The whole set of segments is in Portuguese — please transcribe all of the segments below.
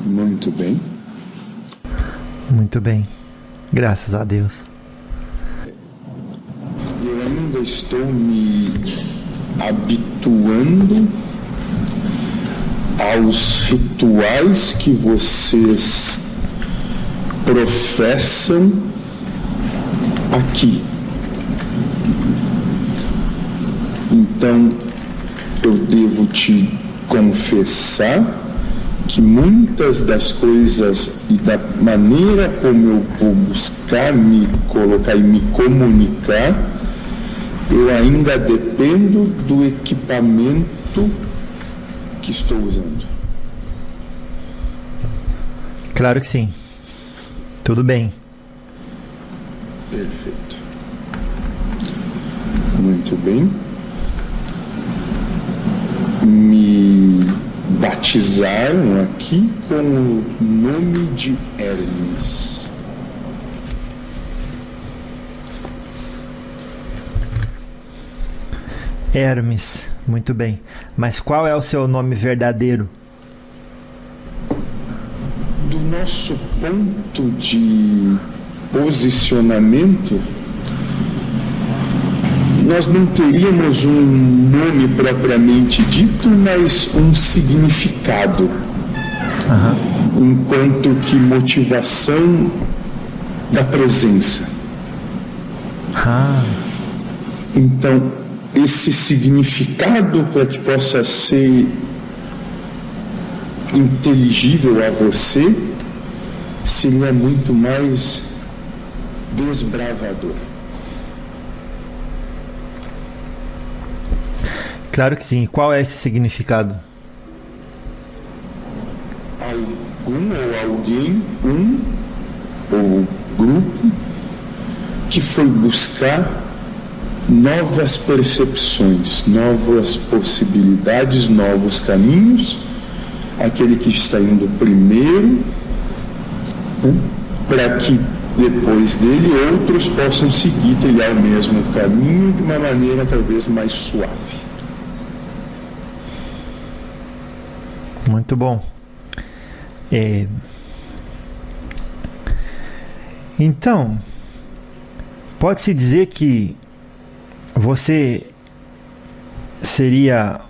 Muito bem. Muito bem. Graças a Deus. Eu ainda estou me habituando aos rituais que vocês professam aqui. Então, eu devo te confessar que muitas das coisas e da maneira como eu vou buscar me colocar e me comunicar, eu ainda dependo do equipamento que estou usando. Claro que sim. Tudo bem. Perfeito. Muito bem. Me batizaram aqui com o nome de Hermes. Hermes, muito bem. Mas qual é o seu nome verdadeiro? Do nosso ponto de posicionamento, nós não teríamos um nome propriamente dito, mas um significado. Enquanto que motivação da presença. Então, esse significado, para que possa ser inteligível a você, seria muito mais desbravador. Claro que sim. Qual é esse significado? Algum ou alguém, ou grupo, que foi buscar novas percepções, novas possibilidades, novos caminhos, aquele que está indo primeiro, para que depois dele outros possam seguir, trilhar o mesmo caminho de uma maneira talvez mais suave. Muito bom. Então, pode-se dizer que você seria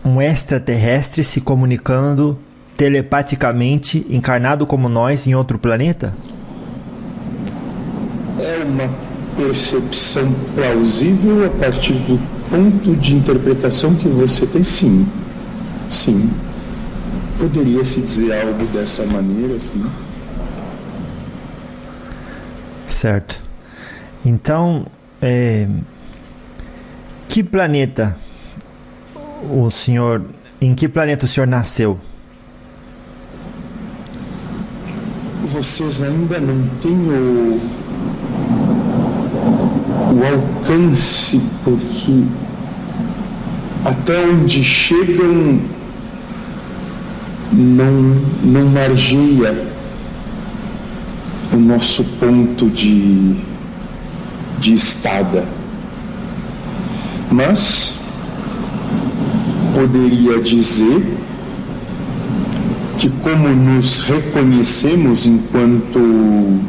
um extraterrestre se comunicando telepaticamente, encarnado como nós, em outro planeta? É uma percepção plausível a partir do ponto de interpretação que você tem, sim. Sim. Poderia se dizer algo dessa maneira, sim. Certo. Então, que planeta em que planeta o senhor nasceu? Vocês ainda não têm o alcance, porque até onde chegam não margeia o nosso ponto de estada. Mas poderia dizer que, como nos reconhecemos enquanto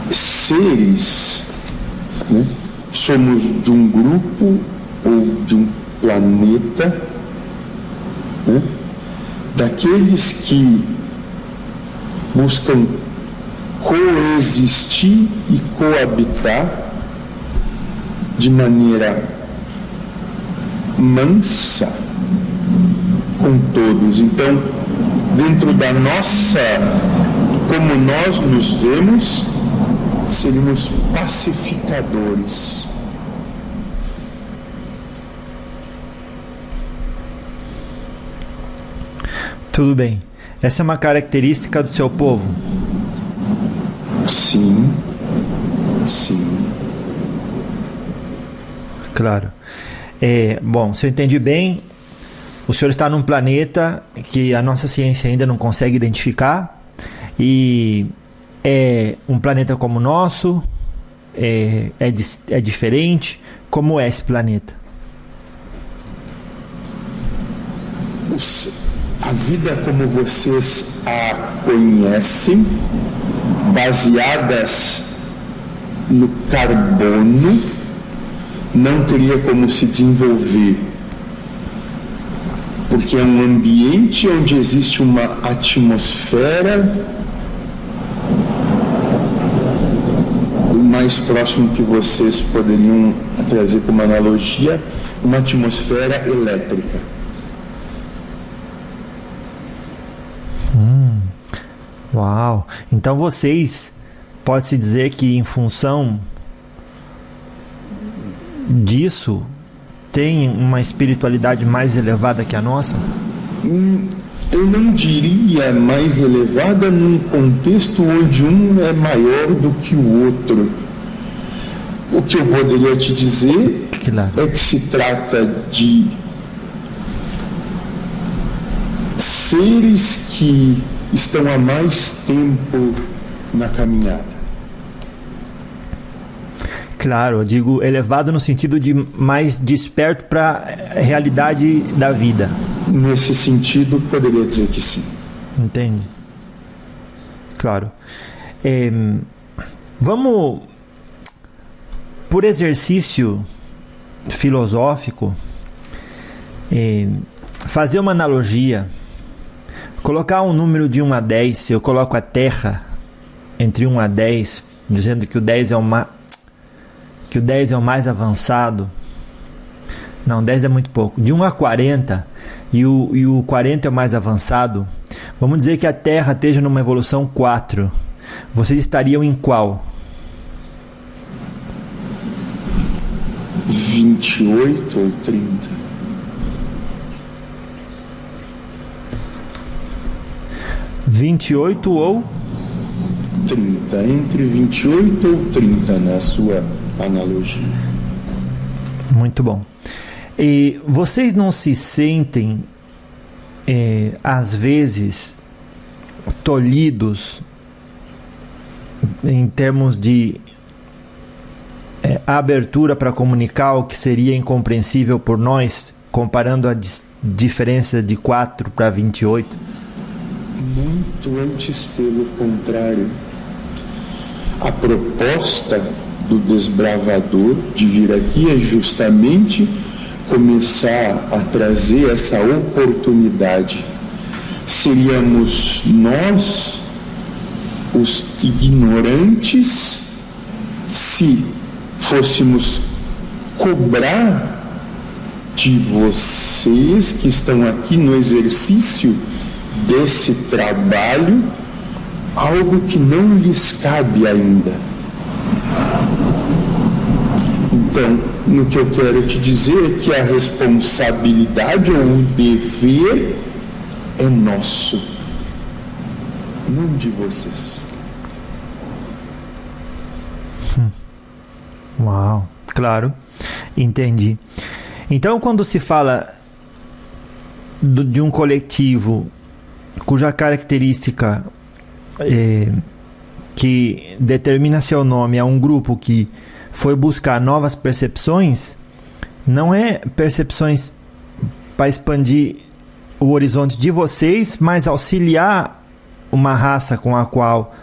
seres, né? Somos de um grupo ou de um planeta, né? Daqueles que buscam coexistir e coabitar de maneira mansa com todos. Então, dentro da nossa, como nós nos vemos, seríamos pacificadores. Tudo bem. Essa é uma característica do seu povo? Sim. Sim. Claro. Bom, se eu entendi bem, o senhor está num planeta que a nossa ciência ainda não consegue identificar e é um planeta como o nosso, é diferente. Como é esse planeta? a vida como vocês a conhecem, baseadas no carbono, não teria como se desenvolver, porque é um ambiente onde existe uma atmosfera. O mais próximo que vocês poderiam trazer como analogia, uma atmosfera elétrica. Uau! Então vocês, pode-se dizer que em função disso, têm uma espiritualidade mais elevada que a nossa? Eu não diria mais elevada num contexto onde um é maior do que o outro. O que eu poderia te dizer é que se trata de seres que estão há mais tempo na caminhada. Claro, eu digo elevado no sentido de mais desperto para a realidade da vida. Nesse sentido, poderia dizer que sim. Entende? Claro. Vamos, por exercício filosófico, fazer uma analogia. Colocar um número de 1 a 10, se eu coloco a Terra entre 1 a 10, dizendo que o 10 é o mais avançado. Não, 10 é muito pouco. De 1 a 40, e o 40 é o mais avançado, vamos dizer que a Terra esteja numa evolução 4. Vocês estariam em qual? 28 ou 30? 28 ou 30, entre 28 ou 30 na sua analogia. Muito bom. E vocês não se sentem, às vezes, tolhidos em termos de abertura para comunicar o que seria incompreensível por nós, comparando a diferença de 4 para 28? Muito antes, pelo contrário. A proposta do desbravador de vir aqui é justamente começar a trazer essa oportunidade. Seríamos nós os ignorantes se fôssemos cobrar de vocês que estão aqui no exercício desse trabalho algo que não lhes cabe ainda. Então, no que eu quero te dizer é que a responsabilidade ou o dever é nosso, não de vocês. Uau, claro, entendi. Então, quando se fala de um coletivo cuja característica que determina seu nome é um grupo que foi buscar novas percepções, não é percepções para expandir o horizonte de vocês, mas auxiliar uma raça com a qual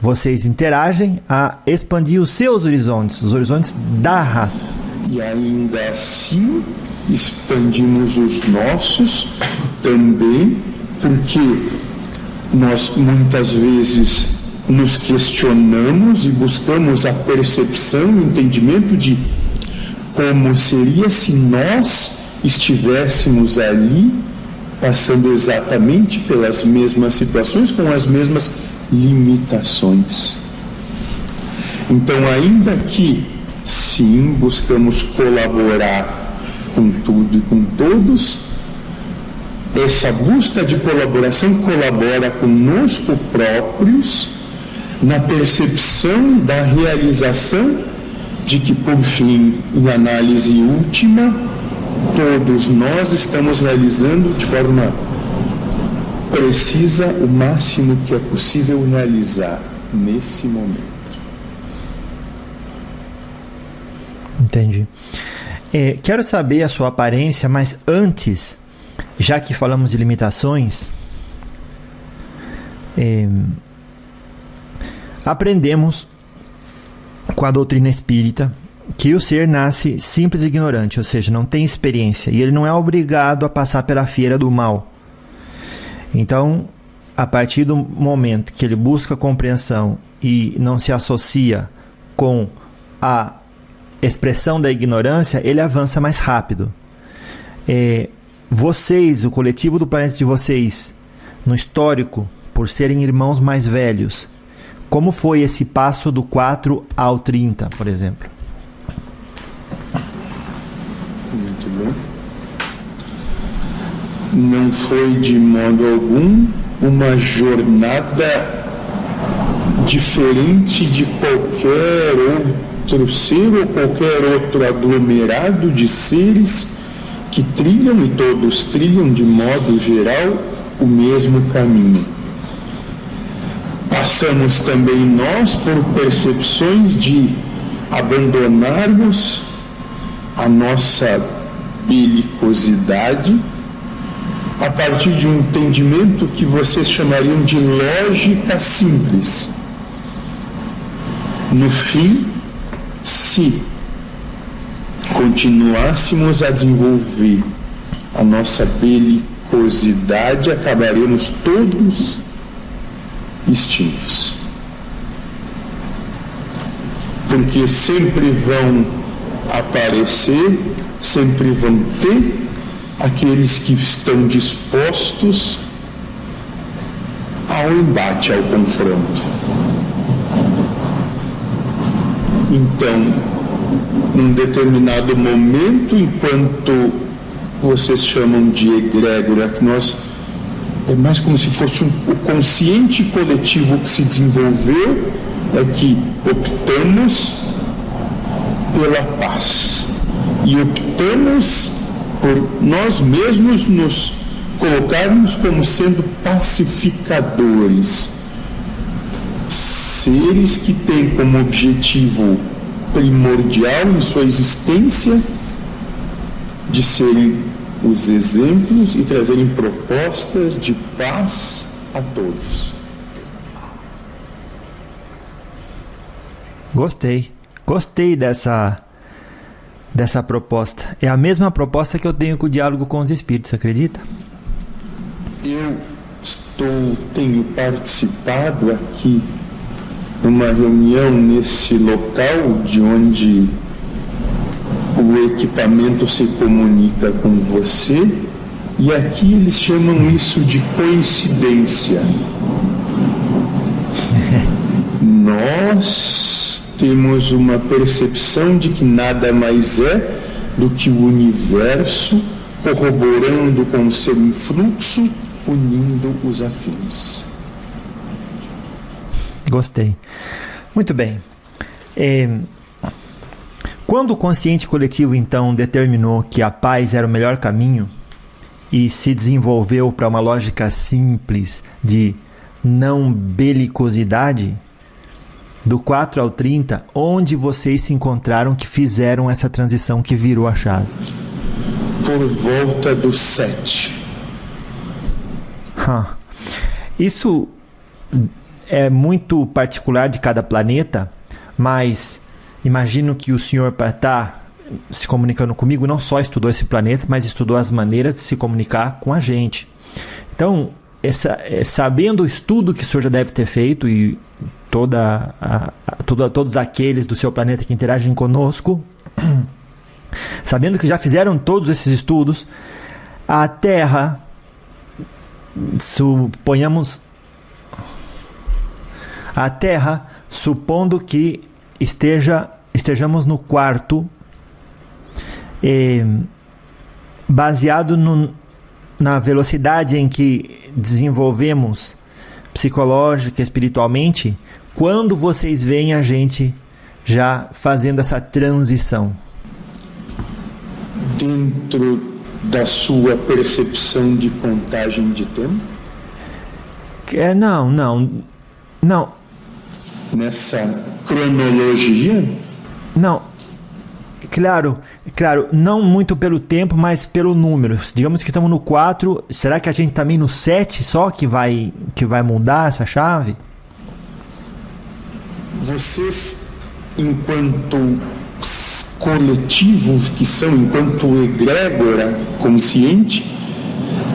vocês interagem a expandir os seus horizontes, os horizontes da raça. E ainda assim expandimos os nossos também, porque nós muitas vezes nos questionamos e buscamos a percepção e o entendimento de como seria se nós estivéssemos ali passando exatamente pelas mesmas situações, com as mesmas limitações. Então, ainda que sim, buscamos colaborar com tudo e com todos, essa busca de colaboração colabora conosco próprios na percepção da realização de que, por fim, em análise última, todos nós estamos realizando de forma precisa o máximo que é possível realizar nesse momento. Entendi. Quero saber a sua aparência, mas antes já que falamos de limitações, aprendemos com a doutrina espírita que o ser nasce simples e ignorante, ou seja, não tem experiência, e ele não é obrigado a passar pela feira do mal. Então, a partir do momento que ele busca compreensão e não se associa com a expressão da ignorância, ele avança mais rápido. Vocês, o coletivo do planeta de vocês, no histórico, por serem irmãos mais velhos, como foi esse passo do 4 ao 30, por exemplo? Muito bem. Não foi de modo algum uma jornada diferente de qualquer outro ser ou qualquer outro aglomerado de seres que trilham, e todos trilham de modo geral, o mesmo caminho. Passamos também nós por percepções de abandonarmos a nossa belicosidade a partir de um entendimento que vocês chamariam de lógica simples. No fim, se continuássemos a desenvolver a nossa belicosidade, acabaremos todos extintos. Porque sempre vão aparecer, sempre vão ter aqueles que estão dispostos ao embate, ao confronto. Então, num determinado momento, enquanto vocês chamam de egrégora, que nós é mais como se fosse o consciente coletivo que se desenvolveu, é que optamos pela paz e optamos por nós mesmos nos colocarmos como sendo pacificadores, seres que têm como objetivo primordial em sua existência de serem os exemplos e trazerem propostas de paz a todos. Gostei dessa proposta. É a mesma proposta que eu tenho com o diálogo com os espíritos, acredita? Eu tenho participado aqui numa reunião nesse local de onde o equipamento se comunica com você, e aqui eles chamam isso de coincidência. Nós temos uma percepção de que nada mais é do que o universo corroborando com o seu influxo, unindo os afins. Gostei. Muito bem. Quando o consciente coletivo, então, determinou que a paz era o melhor caminho e se desenvolveu para uma lógica simples de não belicosidade, do 4 ao 30, onde vocês se encontraram que fizeram essa transição que virou a chave? Por volta do 7. Isso é muito particular de cada planeta, mas imagino que o senhor, para estar se comunicando comigo, não só estudou esse planeta, mas estudou as maneiras de se comunicar com a gente. Então, sabendo o estudo que o senhor já deve ter feito e todos aqueles do seu planeta que interagem conosco, sabendo que já fizeram todos esses estudos, a Terra, supondo que estejamos no quarto, baseado na velocidade em que desenvolvemos psicológica, espiritualmente, quando vocês veem a gente já fazendo essa transição? Dentro da sua percepção de contagem de tempo? Não. Nessa cronologia? Não. Claro, não muito pelo tempo, mas pelo número. Digamos que estamos no 4, será que a gente também no 7 só que vai mudar essa chave? Vocês, enquanto coletivos que são, enquanto egrégora consciente,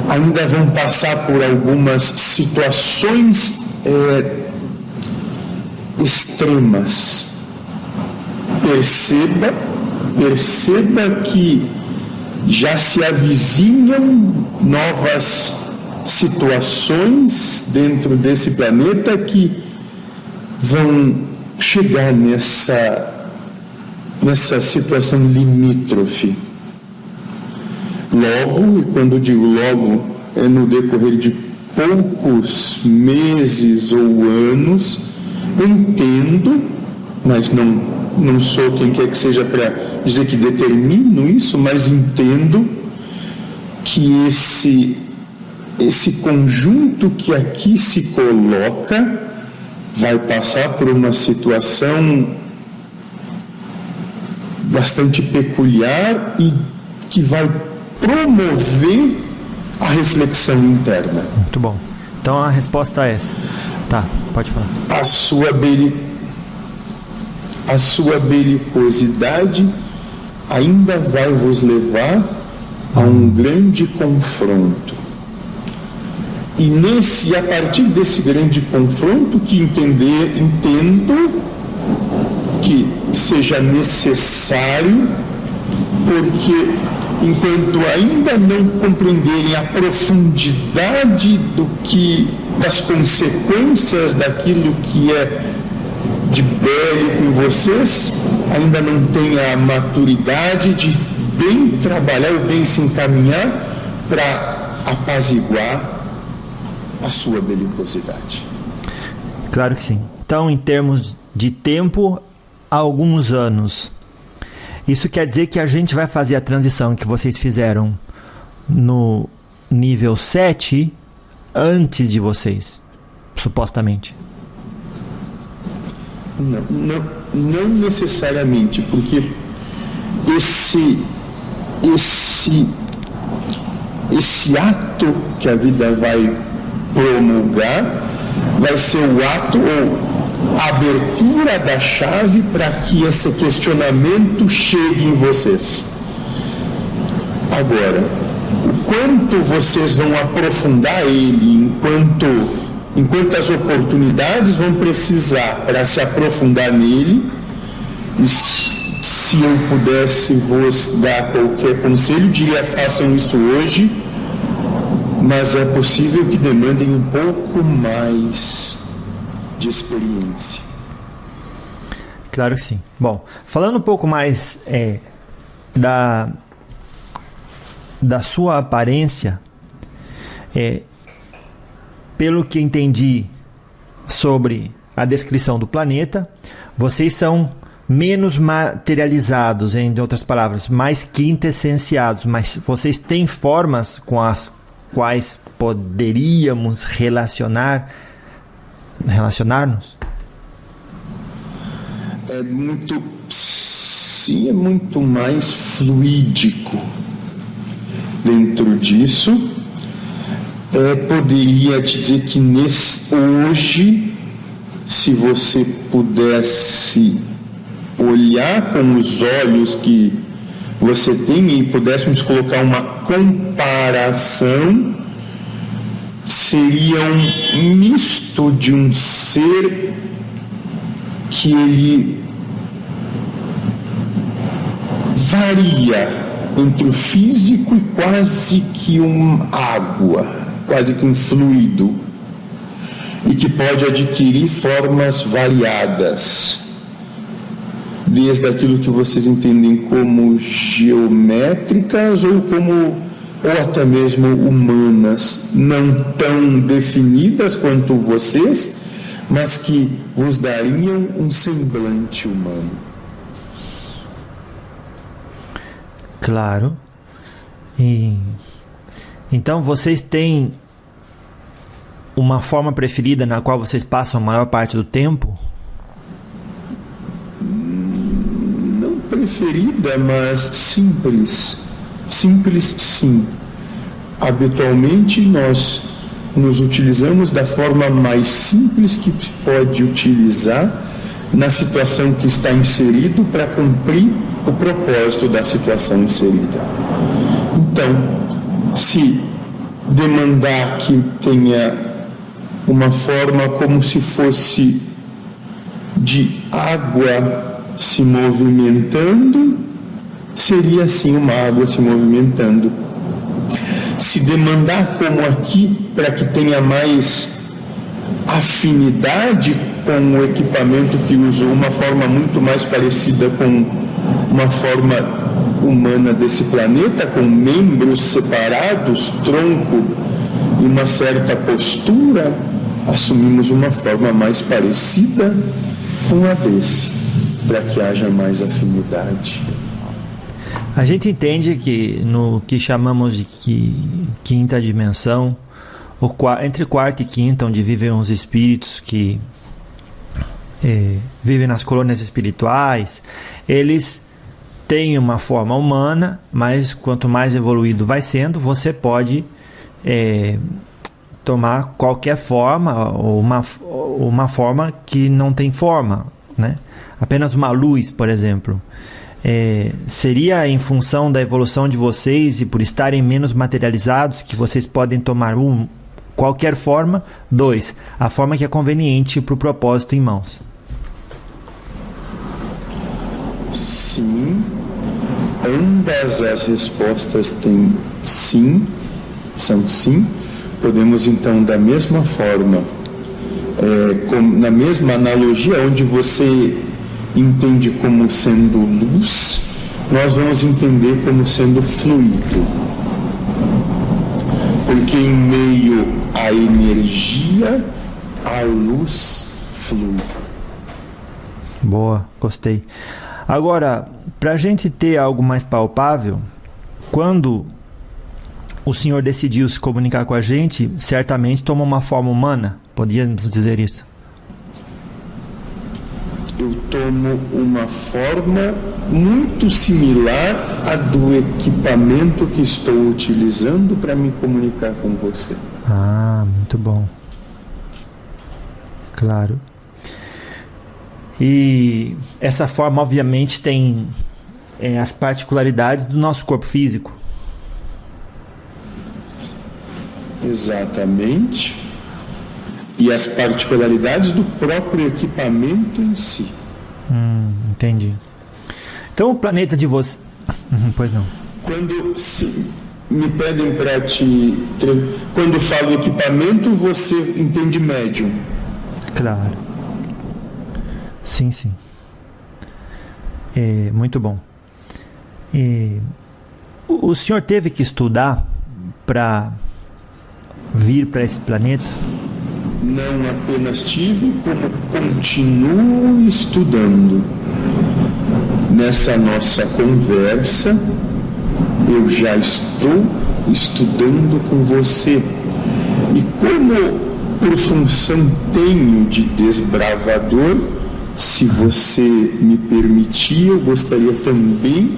ainda vão passar por algumas situações extremas. Perceba que já se avizinham novas situações dentro desse planeta que vão chegar nessa situação limítrofe. Logo, e quando digo logo, é no decorrer de poucos meses ou anos, entendo, mas não sou quem quer que seja para dizer que determino isso, mas entendo que esse conjunto que aqui se coloca vai passar por uma situação bastante peculiar e que vai promover a reflexão interna. Muito bom. Então a resposta é essa. Tá, pode falar. A sua belicosidade ainda vai vos levar a um grande confronto. E a partir desse grande confronto que entendo que seja necessário, porque enquanto ainda não compreenderem a profundidade das consequências daquilo que é de bélico em vocês, ainda não têm a maturidade de bem trabalhar ou bem se encaminhar para apaziguar a sua belicosidade. Claro que sim. Então, em termos de tempo, alguns anos. Isso quer dizer que a gente vai fazer a transição que vocês fizeram no nível 7 antes de vocês, supostamente. Não necessariamente, porque esse ato que a vida vai promulgar vai ser o ato ou a abertura da chave para que esse questionamento chegue em vocês. Agora, o quanto vocês vão aprofundar ele, enquanto as oportunidades vão precisar para se aprofundar nele, e se eu pudesse vos dar qualquer conselho, diria: façam isso hoje, mas é possível que demandem um pouco mais de experiência. Claro que sim. Bom, falando um pouco mais da sua aparência, pelo que entendi sobre a descrição do planeta, vocês são menos materializados, em outras palavras, mais quintessenciados, mas vocês têm formas com as quais poderíamos relacionar-nos? É muito mais fluídico. Dentro disso, poderia te dizer que hoje, se você pudesse olhar com os olhos que você tem e pudéssemos colocar uma comparação, seria um misto de um ser que ele varia entre o físico e quase que água, quase que um fluido, e que pode adquirir formas variadas, desde aquilo que vocês entendem como geométricas ou até mesmo humanas, não tão definidas quanto vocês, mas que vos dariam um semblante humano. Claro. Então vocês têm uma forma preferida na qual vocês passam a maior parte do tempo? Não preferida, mas simples. Simples, sim. Habitualmente nós nos utilizamos da forma mais simples que se pode utilizar na situação que está inserido para cumprir o propósito da situação inserida. Então, se demandar que tenha uma forma como se fosse de água se movimentando, seria assim uma água se movimentando. Se demandar como aqui, para que tenha mais afinidade com o equipamento que usou, uma forma muito mais parecida com uma forma humana desse planeta, com membros separados, tronco e uma certa postura, assumimos uma forma mais parecida com a desse, para que haja mais afinidade. A gente entende que no que chamamos de quinta dimensão, entre quarta e quinta, onde vivem os espíritos que vivem nas colônias espirituais, eles têm uma forma humana, mas quanto mais evoluído vai sendo, você pode tomar qualquer forma, ou uma forma que não tem forma, né? Apenas uma luz, por exemplo. Seria em função da evolução de vocês e por estarem menos materializados que vocês podem tomar qualquer forma. 2, a forma que é conveniente para o propósito em mãos. Sim, ambas as respostas têm sim, são sim. Podemos então, da mesma forma, na mesma analogia, onde você entende como sendo luz, nós vamos entender como sendo fluido. Porque em meio à energia, a luz flui. Boa, gostei. Agora, para a gente ter algo mais palpável, quando o Senhor decidiu se comunicar com a gente, certamente tomou uma forma humana, podíamos dizer isso? Eu tomo uma forma muito similar à do equipamento que estou utilizando para me comunicar com você. Ah, muito bom. Claro. E essa forma, obviamente, tem as particularidades do nosso corpo físico. Exatamente. E as particularidades do próprio equipamento em si. Entendi. Então o planeta de você... pois não. Quando me pedem para te... Quando falo equipamento, você entende médium. Claro. Sim, sim. Muito bom. O senhor teve que estudar para vir para esse planeta? Não apenas tive, como continuo estudando. Nessa nossa conversa, eu já estou estudando com você. E como por função tenho de desbravador, se você me permitir, eu gostaria também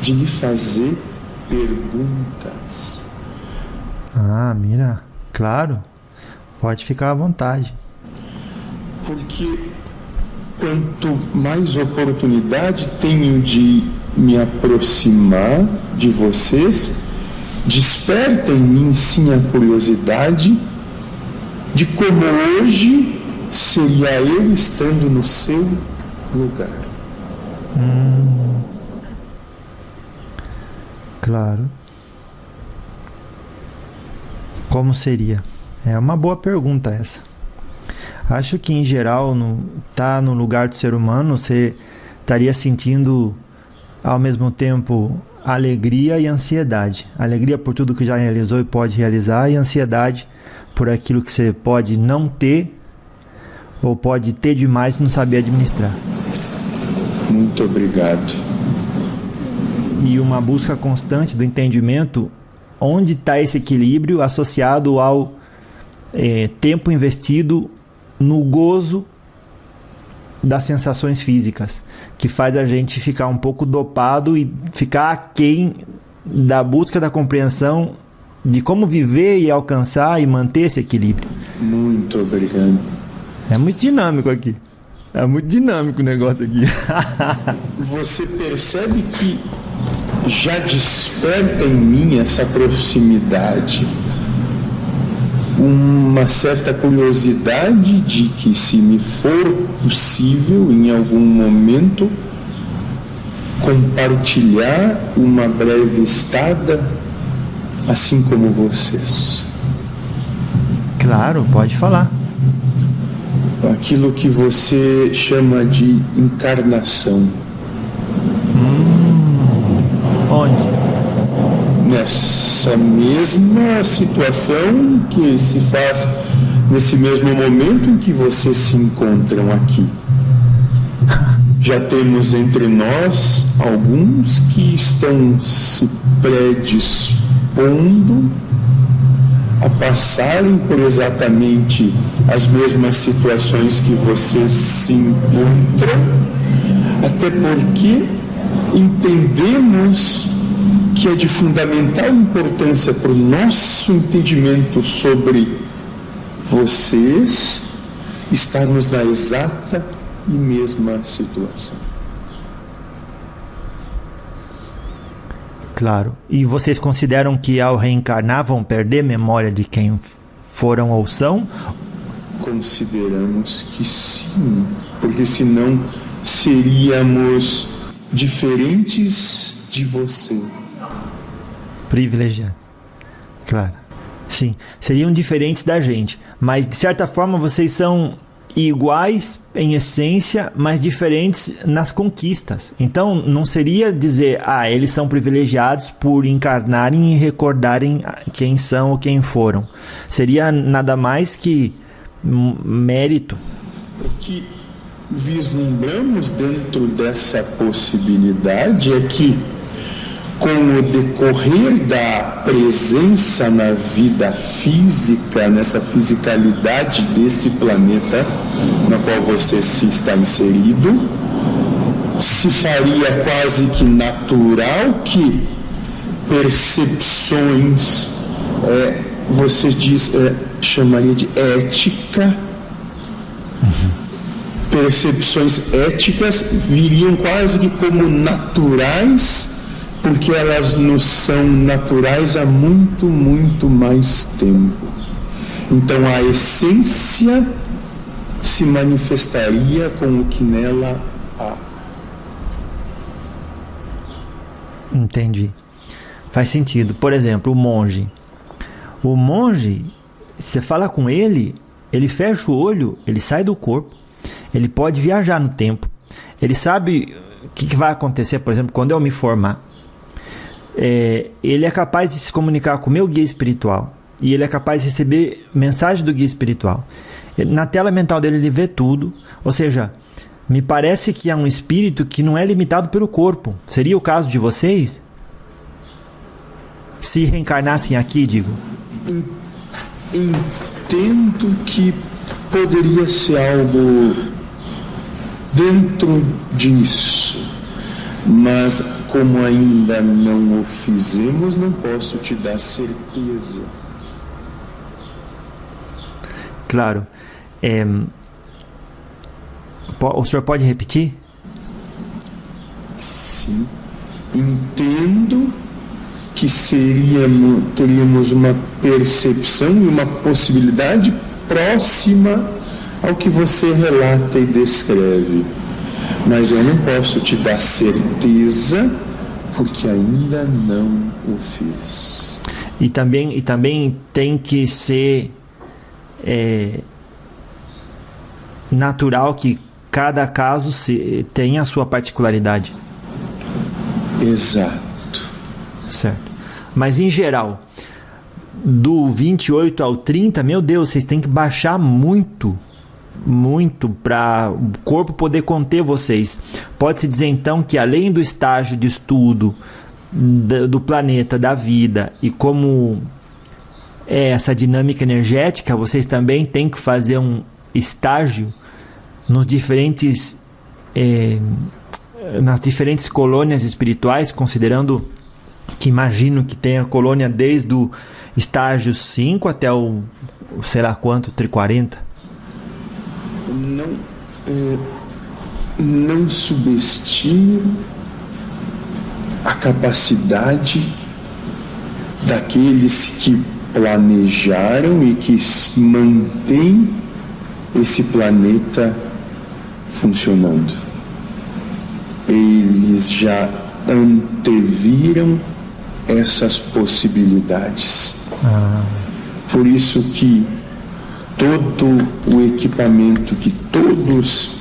de lhe fazer perguntas. Ah, mira, claro. Pode ficar à vontade. Porque quanto mais oportunidade tenho de me aproximar de vocês, desperta em mim sim a curiosidade de como hoje seria eu estando no seu lugar. Claro. Como seria? É uma boa pergunta essa. Acho que em geral, tá no lugar do ser humano, você estaria sentindo ao mesmo tempo alegria e ansiedade. Alegria por tudo que já realizou e pode realizar, e ansiedade por aquilo que você pode não ter ou pode ter demais e não saber administrar. Muito obrigado. E uma busca constante do entendimento onde está esse equilíbrio associado ao tempo investido no gozo das sensações físicas, que faz a gente ficar um pouco dopado e ficar aquém da busca da compreensão de como viver e alcançar e manter esse equilíbrio. Muito obrigado. É muito dinâmico aqui. É muito dinâmico o negócio aqui. Você percebe que já desperta em mim essa proximidade, uma certa curiosidade de que, se me for possível, em algum momento, compartilhar uma breve estada, assim como vocês. Claro, pode falar. Aquilo que você chama de encarnação. Onde? Nessa mesma situação que se faz nesse mesmo momento em que vocês se encontram aqui. Já temos entre nós alguns que estão se predispondo a passarem por exatamente as mesmas situações que vocês se encontram, até porque entendemos que é de fundamental importância para o nosso entendimento sobre vocês estarmos na exata e mesma situação. Claro. E vocês consideram que ao reencarnar vão perder memória de quem foram ou são? Consideramos que sim, porque senão seríamos diferentes de você. Privilegiado. Claro. Sim. Seriam diferentes da gente. Mas, de certa forma, vocês são iguais em essência, mas diferentes nas conquistas. Então, não seria dizer, eles são privilegiados por encarnarem e recordarem quem são ou quem foram. Seria nada mais que mérito. O que vislumbramos dentro dessa possibilidade é que, com o decorrer da presença na vida física, nessa fisicalidade desse planeta no qual você se está inserido, se faria quase que natural que percepções, você diz, chamaria de ética, percepções éticas viriam quase que como naturais, porque elas nos são naturais há muito, muito mais tempo. Então a essência se manifestaria com o que nela há. Entendi. Faz sentido. Por exemplo, o monge. O monge, você fala com ele, ele fecha o olho, ele sai do corpo, ele pode viajar no tempo. Ele sabe o que vai acontecer, por exemplo, quando eu me formar. Ele é capaz de se comunicar com o meu guia espiritual e ele é capaz de receber mensagem do guia espiritual. Na tela mental dele ele vê tudo, ou seja, me parece que é um espírito que não é limitado pelo corpo. Seria o caso de vocês? Se reencarnassem aqui, digo. Entendo que poderia ser algo dentro disso, mas como ainda não o fizemos, não posso te dar certeza. Claro. O senhor pode repetir? Sim. Entendo que teríamos uma percepção e uma possibilidade próxima ao que você relata e descreve. Mas eu não posso te dar certeza, porque ainda não o fiz. E também tem que ser natural que cada caso tenha a sua particularidade. Exato. Certo. Mas em geral, do 28 ao 30, meu Deus, vocês têm que baixar muito para o corpo poder conter vocês. Pode-se dizer então que, além do estágio de estudo do planeta, da vida, e como essa dinâmica energética, vocês também têm que fazer um estágio nas diferentes colônias espirituais, considerando que imagino que tenha colônia desde o estágio 5 até o sei lá quanto, 40? Não subestime a capacidade daqueles que planejaram e que mantêm esse planeta funcionando. Eles já anteviram essas possibilidades. Por isso que todo o equipamento que todos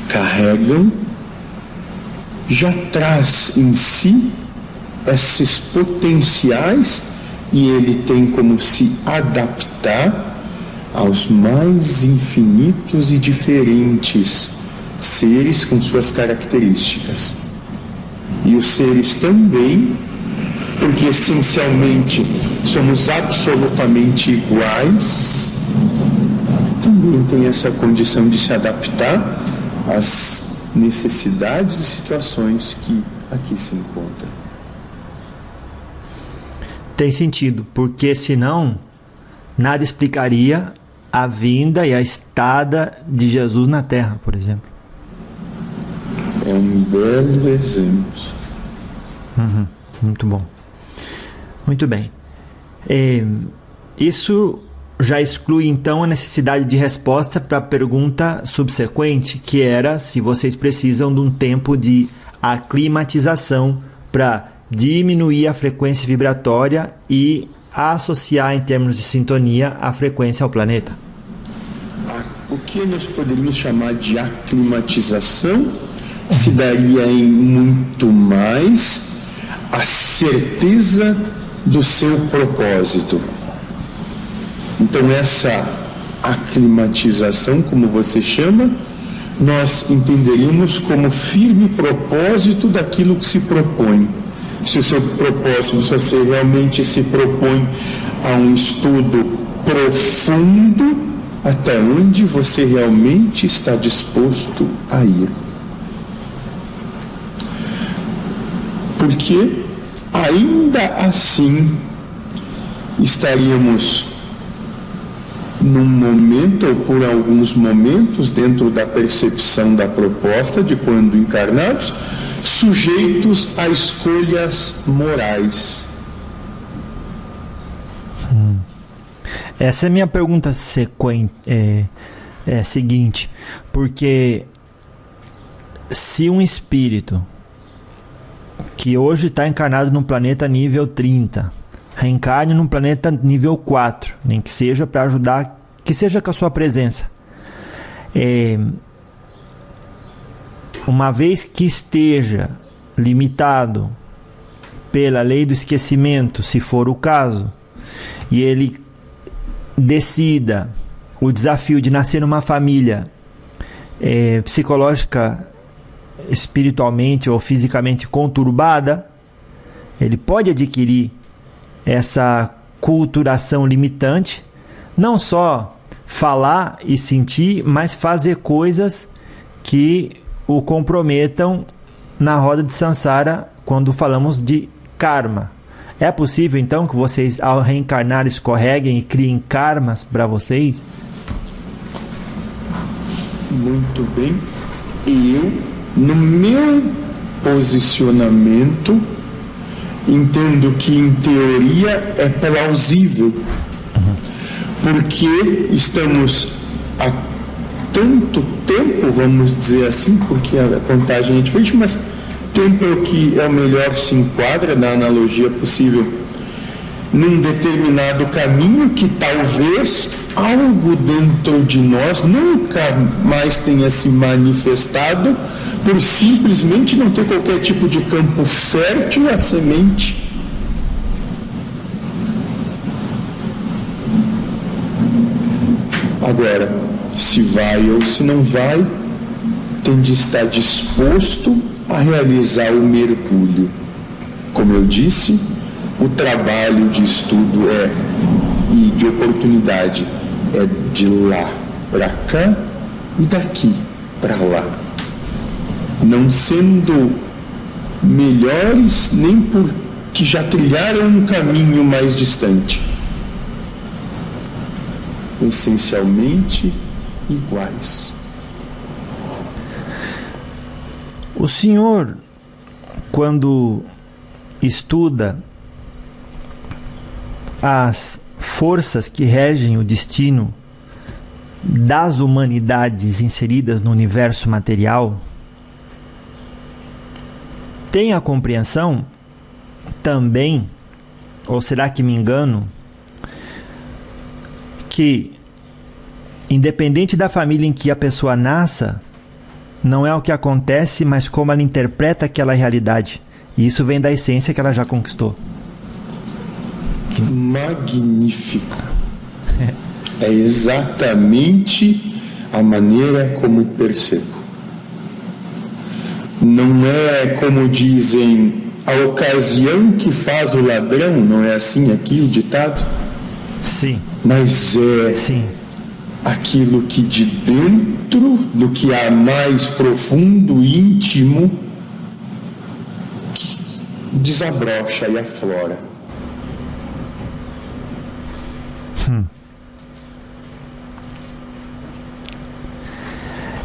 carregam já traz em si esses potenciais, e ele tem como se adaptar aos mais infinitos e diferentes seres com suas características. E os seres também, porque essencialmente somos absolutamente iguais, também tem essa condição de se adaptar às necessidades e situações que aqui se encontram. Tem sentido, porque senão nada explicaria a vinda e a estada de Jesus na Terra, por exemplo. É um belo exemplo. Muito bom. Muito bem. Isso já exclui então a necessidade de resposta para a pergunta subsequente, que era se vocês precisam de um tempo de aclimatização para diminuir a frequência vibratória e associar em termos de sintonia a frequência ao planeta. O que nós poderíamos chamar de aclimatização se daria em muito mais a certeza do seu propósito. Então essa aclimatização, como você chama, nós entenderíamos como firme propósito daquilo que se propõe. Se o seu propósito, se você realmente se propõe a um estudo profundo, até onde você realmente está disposto a ir. Porque ainda assim estaríamos num momento ou por alguns momentos dentro da percepção da proposta de quando encarnados, sujeitos a escolhas morais. Essa é a minha pergunta seguinte, porque se um espírito que hoje está encarnado num planeta nível 30, reencarne num planeta nível 4, nem que seja para ajudar, que seja com a sua presença, uma vez que esteja limitado pela lei do esquecimento, se for o caso, e ele decida o desafio de nascer numa família psicológica, espiritualmente ou fisicamente conturbada, ele pode adquirir essa culturação limitante, não só falar e sentir, mas fazer coisas que o comprometam na roda de Sansara quando falamos de karma. É possível então que vocês ao reencarnar escorreguem e criem karmas para vocês? Muito bem. E eu, no meu posicionamento, entendo que em teoria é plausível, porque estamos há tanto tempo, vamos dizer assim, porque a contagem é diferente, mas tempo é o que é o melhor se enquadra na analogia possível, num determinado caminho que talvez algo dentro de nós nunca mais tenha se manifestado por simplesmente não ter qualquer tipo de campo fértil à semente. Agora, se vai ou se não vai, tem de estar disposto a realizar o mergulho. Como eu disse, o trabalho de estudo e de oportunidade é de lá para cá, e daqui para lá, não sendo melhores nem porque já trilharam um caminho mais distante, essencialmente iguais. O senhor, quando estuda as forças que regem o destino das humanidades inseridas no universo material, tem a compreensão também, ou será que me engano, que independente da família em que a pessoa nasça, não é o que acontece, mas como ela interpreta aquela realidade. E isso vem da essência que ela já conquistou. Magnífico. É exatamente a maneira como percebo. Não é como dizem, a ocasião que faz o ladrão, não é assim aqui o ditado? Sim. Mas é Sim. aquilo que de dentro, do que há mais profundo, íntimo, que desabrocha e aflora.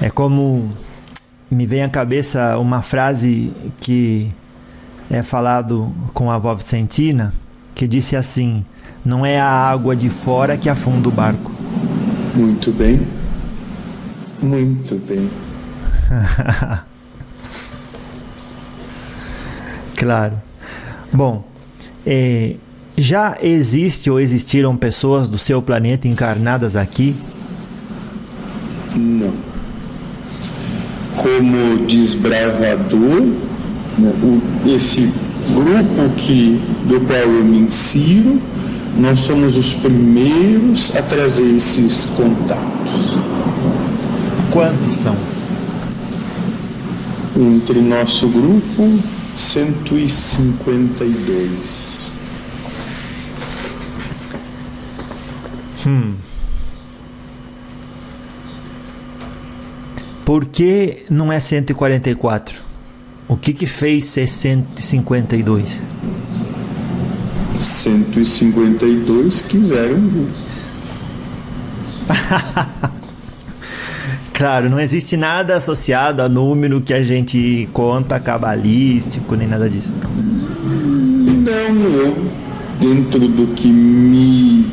É como me vem à cabeça uma frase que é falado com a avó Vicentina, que disse assim: não é a água de fora que afunda o barco. Muito bem. Muito bem. Claro. Bom, já existe ou existiram pessoas do seu planeta encarnadas aqui? Não. Como desbravador, né, esse grupo do qual eu me insiro, nós somos os primeiros a trazer esses contatos. Quantos são? Entre nosso grupo, 152. Por que não é 144? O que fez ser 152? 152 quiseram vir. Claro, não existe nada associado a número que a gente conta cabalístico, nem nada disso. Não, eu, dentro do que me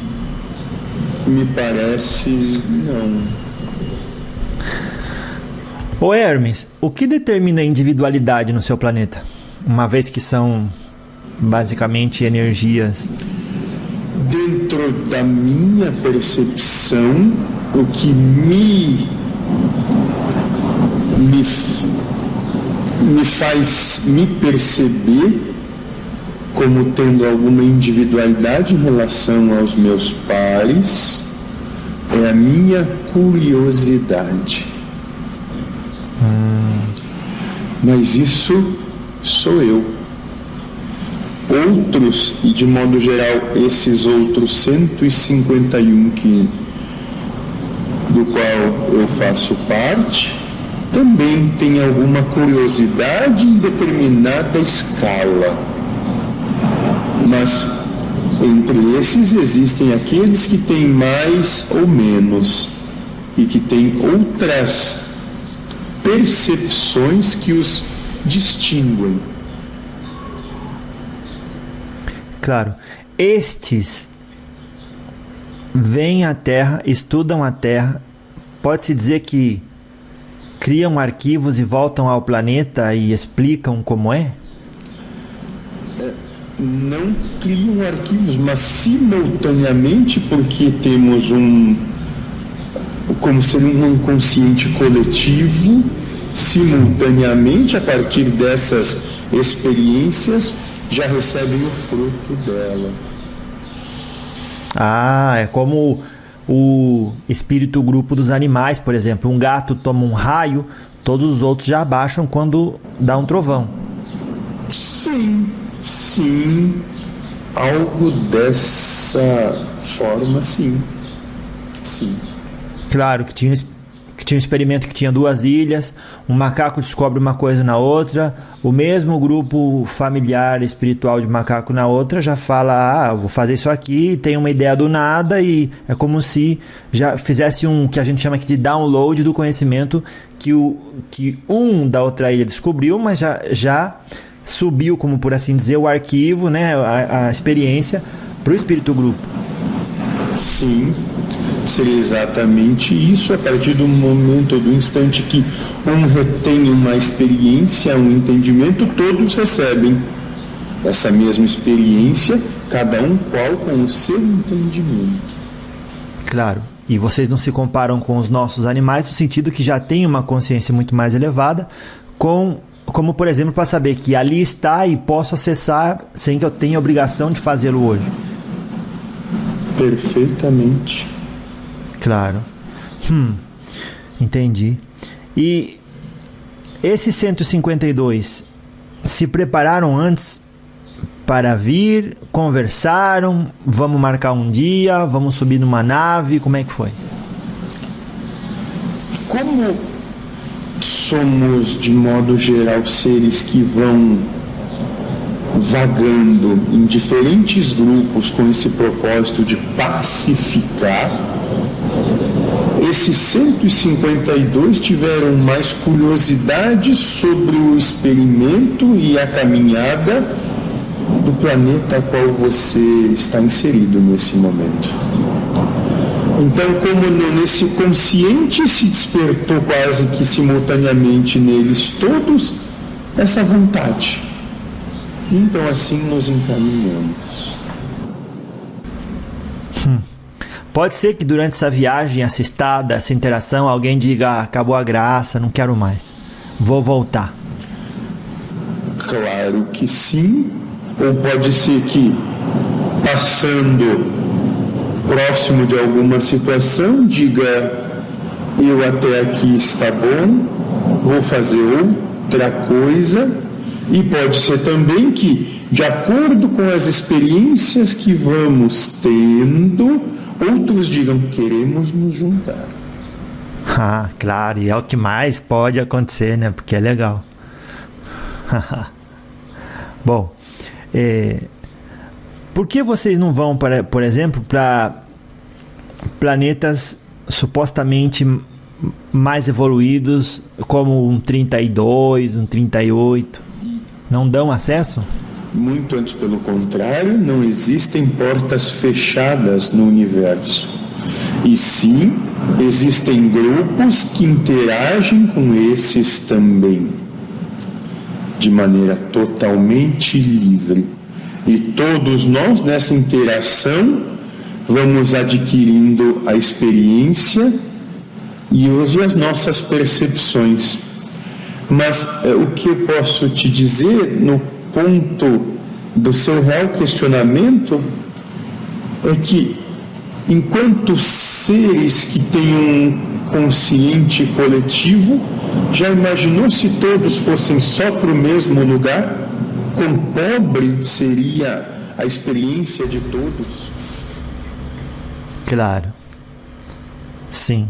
parece, não. Ô Hermes, o que determina a individualidade no seu planeta? Uma vez que são basicamente energias. Dentro da minha percepção, o que me faz me perceber como tendo alguma individualidade em relação aos meus pares é a minha curiosidade. Mas isso sou eu. Outros, e de modo geral esses outros 151 do qual eu faço parte, também tem alguma curiosidade em determinada escala. Mas entre esses existem aqueles que têm mais ou menos e que têm outras percepções que os distinguem. Claro, estes vêm à Terra, estudam a Terra, pode-se dizer que criam arquivos e voltam ao planeta e explicam como é? Não criam arquivos, mas simultaneamente, porque temos como ser um inconsciente coletivo, simultaneamente, a partir dessas experiências, já recebem o fruto dela. Ah, é como o espírito grupo dos animais, por exemplo. Um gato toma um raio, todos os outros já abaixam quando dá um trovão. Sim, algo dessa forma, sim. Claro que tinha um experimento que tinha 2 ilhas, um macaco descobre uma coisa na outra, o mesmo grupo familiar espiritual de macaco na outra já fala, vou fazer isso aqui, tem uma ideia do nada, e é como se já fizesse um que a gente chama aqui de download do conhecimento que um da outra ilha descobriu, mas já subiu, como por assim dizer, o arquivo, né, a experiência para o espírito grupo. Sim, seria exatamente isso. A partir do momento, do instante que um retém uma experiência, um entendimento, todos recebem essa mesma experiência, cada um qual com o seu entendimento. Claro, e vocês não se comparam com os nossos animais no sentido que já têm uma consciência muito mais elevada, como por exemplo para saber que ali está e posso acessar sem que eu tenha obrigação de fazê-lo hoje. Perfeitamente. Claro. Entendi. E esses 152 se prepararam antes para vir, conversaram, vamos marcar um dia, vamos subir numa nave, como é que foi? Como somos, de modo geral, seres que vão vagando em diferentes grupos com esse propósito de pacificar, esses 152 tiveram mais curiosidade sobre o experimento e a caminhada do planeta a qual você está inserido nesse momento. Então, como nesse consciente se despertou quase que simultaneamente neles todos essa vontade. Então, assim nos encaminhamos. Pode ser que durante essa viagem, essa estada, essa interação, alguém diga, acabou a graça, não quero mais, vou voltar. Claro que sim. Ou pode ser que, passando próximo de alguma situação, diga, eu até aqui está bom, vou fazer outra coisa. E pode ser também que, de acordo com as experiências que vamos tendo, outros digam, queremos nos juntar. Claro, e é o que mais pode acontecer, né? Porque é legal. Bom, por que vocês não vão, por exemplo, para planetas supostamente mais evoluídos, como um 32, um 38? Não dão acesso? Muito antes pelo contrário, não existem portas fechadas no universo. E sim, existem grupos que interagem com esses também, de maneira totalmente livre. E todos nós, nessa interação, vamos adquirindo a experiência e as nossas percepções. Mas o que eu posso te dizer no ponto do seu real questionamento é que, enquanto seres que têm um consciente coletivo, já imaginou se todos fossem só para o mesmo lugar? Quão pobre seria a experiência de todos? Claro. Sim.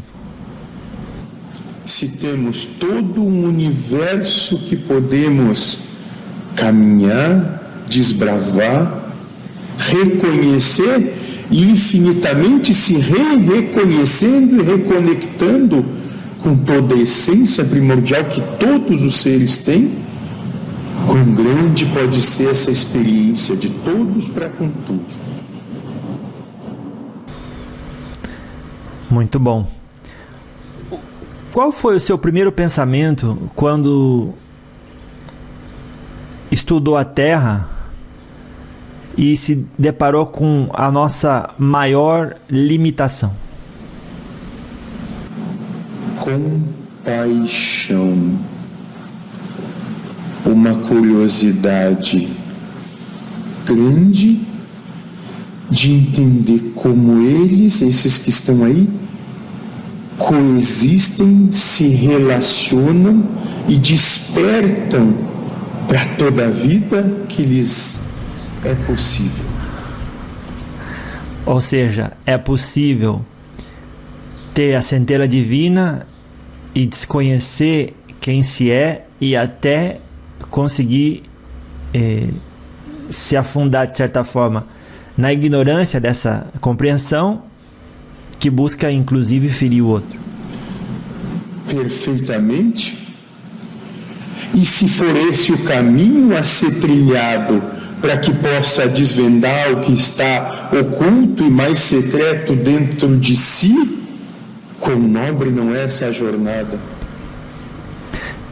Se temos todo um universo que podemos caminhar, desbravar, reconhecer e infinitamente se reconhecendo e reconectando com toda a essência primordial que todos os seres têm, quão grande pode ser essa experiência de todos para com tudo. Muito bom. Qual foi o seu primeiro pensamento quando estudou a Terra e se deparou com a nossa maior limitação? Compaixão, uma curiosidade grande de entender como esses que estão aí, coexistem, se relacionam e despertam para toda a vida que lhes é possível. Ou seja, é possível ter a centelha divina e desconhecer quem se é e até conseguir se afundar de certa forma na ignorância dessa compreensão que busca inclusive ferir o outro. Perfeitamente. E se for esse o caminho a ser trilhado para que possa desvendar o que está oculto e mais secreto dentro de si, quão nobre não é essa jornada?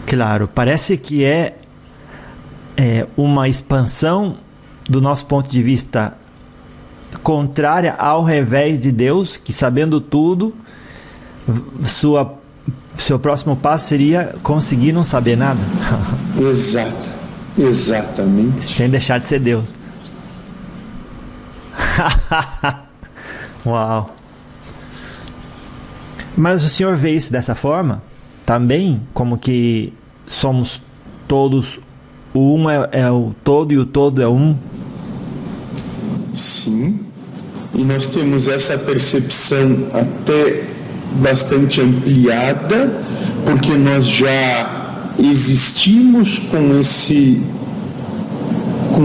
Claro, parece que é uma expansão do nosso ponto de vista contrária ao revés de Deus, que sabendo tudo, seu próximo passo seria conseguir não saber nada. Exatamente. Sem deixar de ser Deus. Uau. Mas o senhor vê isso dessa forma? Também? Como que somos todos, o um é o todo e o todo é um? Sim. E nós temos essa percepção até bastante ampliada, porque nós já existimos com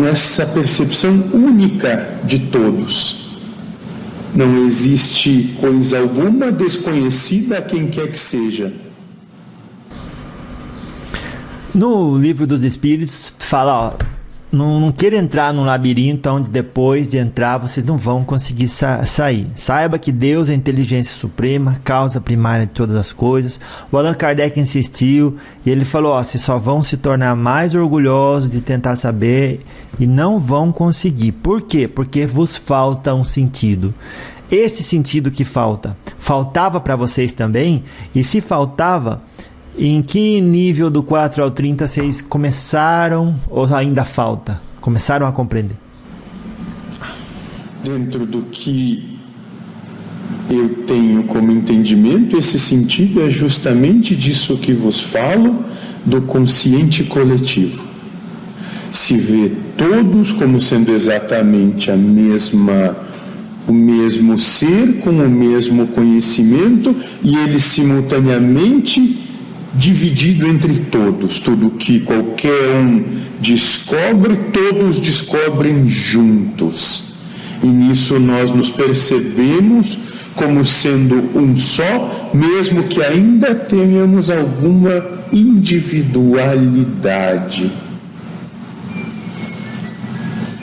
essa percepção única de todos. Não existe coisa alguma desconhecida a quem quer que seja. No Livro dos Espíritos fala, não queira entrar num labirinto onde depois de entrar vocês não vão conseguir sair. Saiba que Deus é a inteligência suprema, causa primária de todas as coisas. O Allan Kardec insistiu e ele falou, vocês só vão se tornar mais orgulhosos de tentar saber e não vão conseguir. Por quê? Porque vos falta um sentido. Esse sentido que faltava para vocês também? E se faltava, em que nível do 4 ao 30 vocês começaram ou ainda falta? Começaram a compreender? Dentro do que eu tenho como entendimento, esse sentido é justamente disso que vos falo, do consciente coletivo. Se vê todos como sendo exatamente o mesmo ser, com o mesmo conhecimento, e eles simultaneamente dividido entre todos. Tudo que qualquer um descobre, todos descobrem juntos. E nisso nós nos percebemos como sendo um só, mesmo que ainda tenhamos alguma individualidade.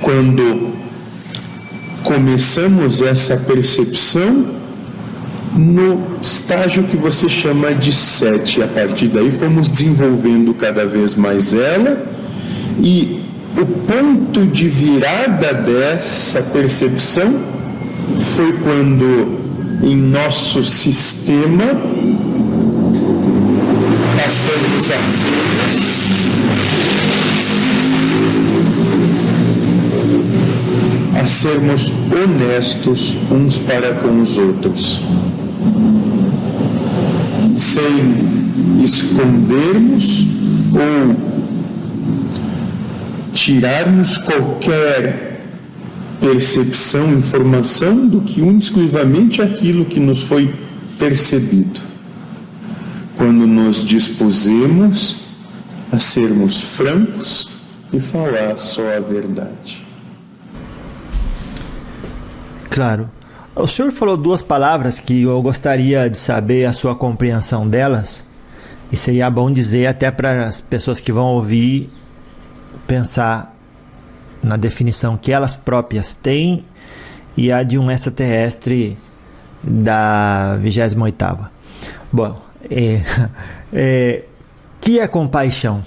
Quando começamos essa percepção, no estágio que você chama de 7, a partir daí fomos desenvolvendo cada vez mais ela, e o ponto de virada dessa percepção foi quando em nosso sistema passamos a sermos honestos uns para com os outros, sem escondermos ou tirarmos qualquer percepção, informação do que exclusivamente aquilo que nos foi percebido. Quando nos dispusemos a sermos francos e falar só a verdade. Claro. O senhor falou duas palavras que eu gostaria de saber a sua compreensão delas, e seria bom dizer até para as pessoas que vão ouvir pensar na definição que elas próprias têm e a de um extraterrestre da 28ª. Bom, que é compaixão?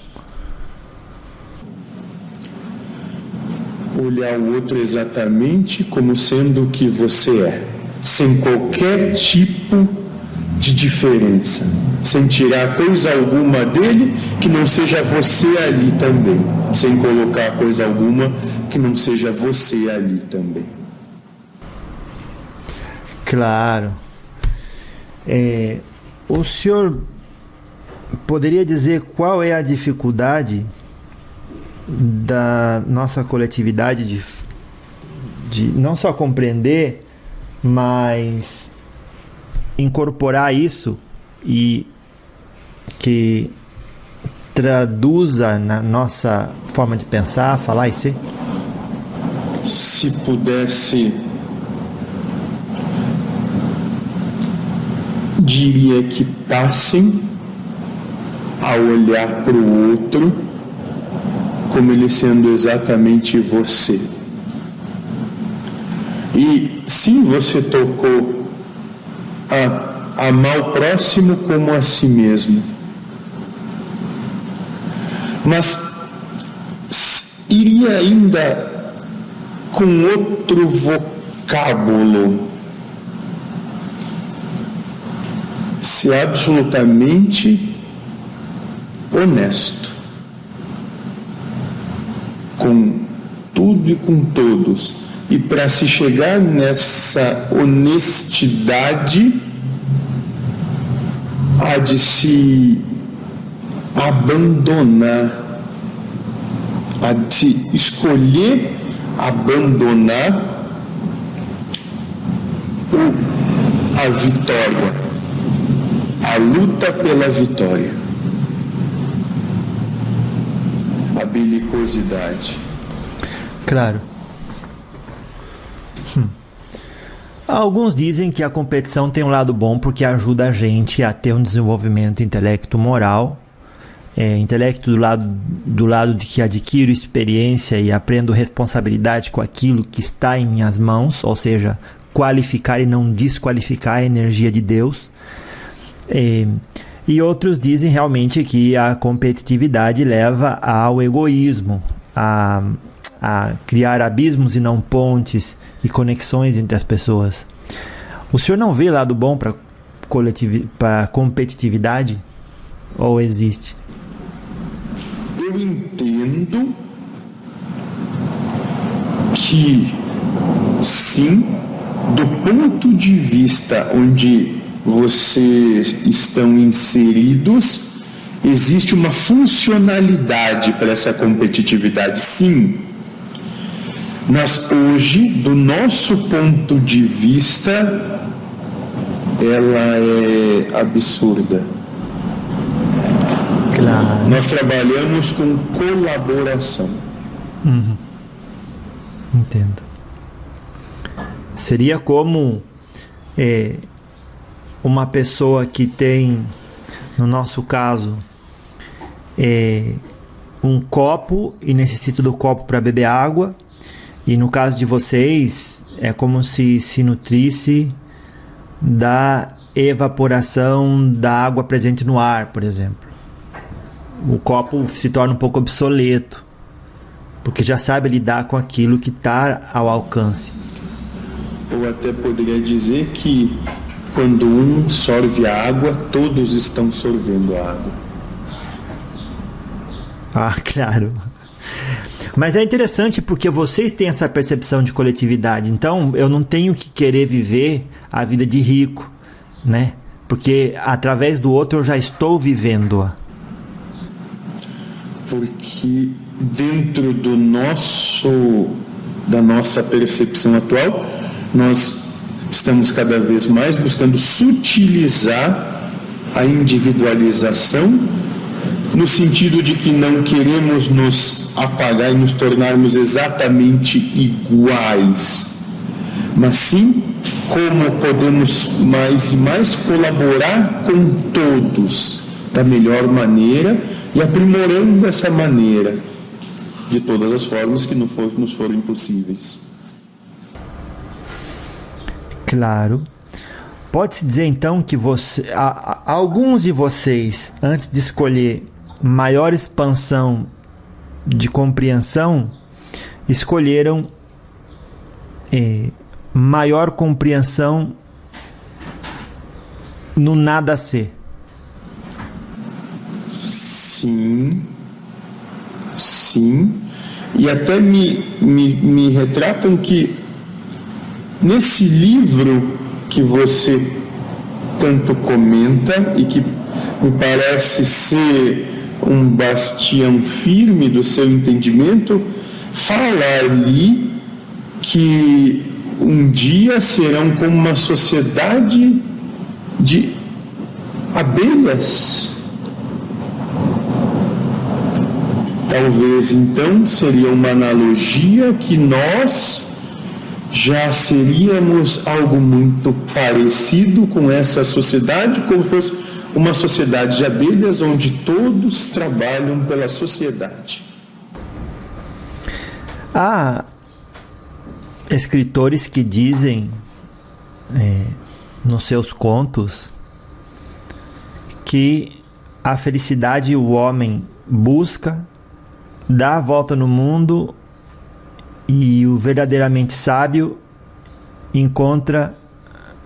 Olhar o outro exatamente como sendo o que você é, sem qualquer tipo de diferença, sem tirar coisa alguma dele que não seja você ali também, sem colocar coisa alguma que não seja você ali também. Claro. O senhor poderia dizer qual é a dificuldade da nossa coletividade de não só compreender, mas incorporar isso e que traduza na nossa forma de pensar, falar e ser? Se pudesse, diria que passem a olhar para o outro como ele sendo exatamente você. E sim, você tocou a amar o próximo como a si mesmo. Mas iria ainda com outro vocábulo. Ser absolutamente honesto com tudo e com todos. E para se chegar nessa honestidade, há de se abandonar, há de se escolher abandonar a vitória, a luta pela vitória, a belicosidade. Claro. Alguns dizem que a competição tem um lado bom porque ajuda a gente a ter um desenvolvimento intelecto-moral. Intelecto do lado de que adquiro experiência e aprendo responsabilidade com aquilo que está em minhas mãos, ou seja, qualificar e não desqualificar a energia de Deus. E outros dizem realmente que a competitividade leva ao egoísmo, a criar abismos e não pontes e conexões entre as pessoas. O senhor não vê lado bom para competitividade? Ou existe? Eu entendo que, sim, do ponto de vista onde vocês estão inseridos, existe uma funcionalidade para essa competitividade, sim. Mas hoje, do nosso ponto de vista, ela é absurda. Claro. Nós trabalhamos com colaboração. Entendo. Seria como uma pessoa que tem, no nosso caso, um copo e necessita do copo para beber água, e no caso de vocês é como se nutrisse da evaporação da água presente no ar, por exemplo. O copo se torna um pouco obsoleto, porque já sabe lidar com aquilo que está ao alcance. Eu até poderia dizer que quando um sorve a água, todos estão sorvendo a água. Ah, claro. Mas é interessante porque vocês têm essa percepção de coletividade. Então, eu não tenho que querer viver a vida de rico, né? Porque através do outro eu já estou vivendo-a. Porque dentro da nossa percepção atual, nós estamos cada vez mais buscando sutilizar a individualização, no sentido de que não queremos nos apagar e nos tornarmos exatamente iguais, mas sim como podemos mais e mais colaborar com todos da melhor maneira e aprimorando essa maneira de todas as formas que nos forem possíveis. Claro. Pode-se dizer então que alguns de vocês, antes de escolher maior expansão de compreensão, escolheram maior compreensão no nada ser. Sim, e até me retratam que nesse livro que você tanto comenta e que me parece ser um bastião firme do seu entendimento, fala ali que um dia serão como uma sociedade de abelhas Talvez então seria uma analogia que nós já seríamos algo muito parecido com essa sociedade, como fosse uma sociedade de abelhas onde todos trabalham pela sociedade. Há escritores que dizem nos seus contos que a felicidade o homem busca, dá a volta no mundo, e o verdadeiramente sábio encontra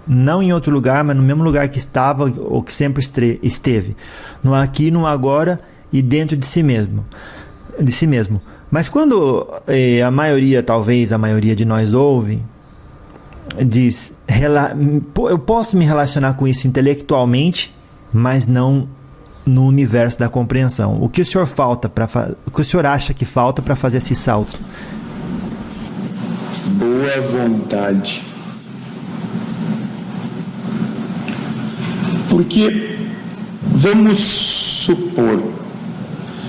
não em outro lugar, mas no mesmo lugar que estava ou que sempre esteve, no aqui, no agora e dentro de si mesmo. Mas quando a maioria, talvez a maioria de nós ouve, diz, eu posso me relacionar com isso intelectualmente, mas não no universo da compreensão. O que o senhor o que o senhor acha que falta para fazer esse salto? Boa vontade. Porque vamos